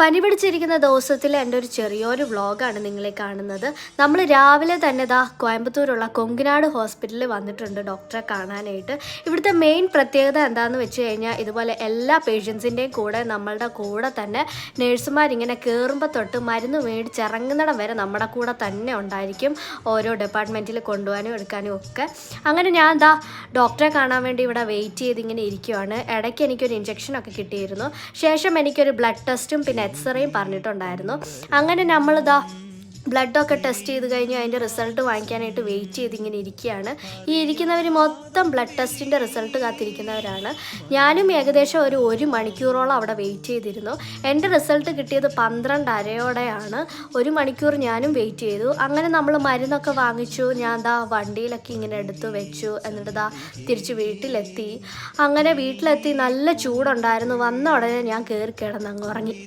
പനി പിടിച്ചിരിക്കുന്ന ദിവസത്തിൽ എൻ്റെ ഒരു ചെറിയൊരു വ്ളോഗാണ് നിങ്ങളെ കാണുന്നത്. നമ്മൾ രാവിലെ തന്നെ കോയമ്പത്തൂരുള്ള കൊങ്കനാട് ഹോസ്പിറ്റലിൽ വന്നിട്ടുണ്ട് ഡോക്ടറെ കാണാനായിട്ട്. ഇവിടുത്തെ മെയിൻ പ്രത്യേകത എന്താണെന്ന് വെച്ച് കഴിഞ്ഞാൽ ഇതുപോലെ എല്ലാ പേഷ്യൻസിൻ്റെയും കൂടെ നമ്മളുടെ കൂടെ തന്നെ നേഴ്സുമാരിങ്ങനെ കയറുമ്പോൾ തൊട്ട് മരുന്ന് മേടിച്ചിറങ്ങുന്നിടം വരെ നമ്മുടെ കൂടെ തന്നെ ഉണ്ടായിരിക്കും, ഓരോ ഡിപ്പാർട്ട്മെൻറ്റിൽ കൊണ്ടുപോകാനും എടുക്കാനും ഒക്കെ. അങ്ങനെ ഞാൻ ഡോക്ടറെ കാണാൻ വേണ്ടി ഇവിടെ വെയിറ്റ് ചെയ്ത് ഇങ്ങനെ ഇരിക്കുവാണ്. ഇടയ്ക്ക് എനിക്കൊരു ഇഞ്ചക്ഷനൊക്കെ കിട്ടിയിരുന്നു. ശേഷം എനിക്കൊരു ബ്ലഡ് ടെസ്റ്റും പിന്നെ എക്സ്റേയും പറഞ്ഞിട്ടുണ്ടായിരുന്നു. അങ്ങനെ നമ്മൾ ബ്ലഡൊക്കെ ടെസ്റ്റ് ചെയ്ത് കഴിഞ്ഞ് അതിൻ്റെ റിസൾട്ട് വാങ്ങിക്കാനായിട്ട് വെയിറ്റ് ചെയ്ത് ഇങ്ങനെ ഇരിക്കുകയാണ്. ഈ ഇരിക്കുന്നവർ മൊത്തം ബ്ലഡ് ടെസ്റ്റിൻ്റെ റിസൾട്ട് കാത്തിരിക്കുന്നവരാണ്. ഞാനും ഏകദേശം ഒരു മണിക്കൂറോളം അവിടെ വെയിറ്റ് ചെയ്തിരുന്നു. എൻ്റെ റിസൾട്ട് കിട്ടിയത് 12:30 1 മണിക്കൂർ ഞാനും വെയിറ്റ് ചെയ്തു. അങ്ങനെ നമ്മൾ മരുന്നൊക്കെ വാങ്ങിച്ചു. ഞാൻ വണ്ടിയിലൊക്കെ ഇങ്ങനെ എടുത്തു വെച്ചു. എന്നിട്ട് തിരിച്ച് വീട്ടിലെത്തി. അങ്ങനെ വീട്ടിലെത്തി നല്ല ചൂടുണ്ടായിരുന്നു. വന്ന ഉടനെ ഞാൻ കയറി കിടന്നങ്ങ് ഉറങ്ങി.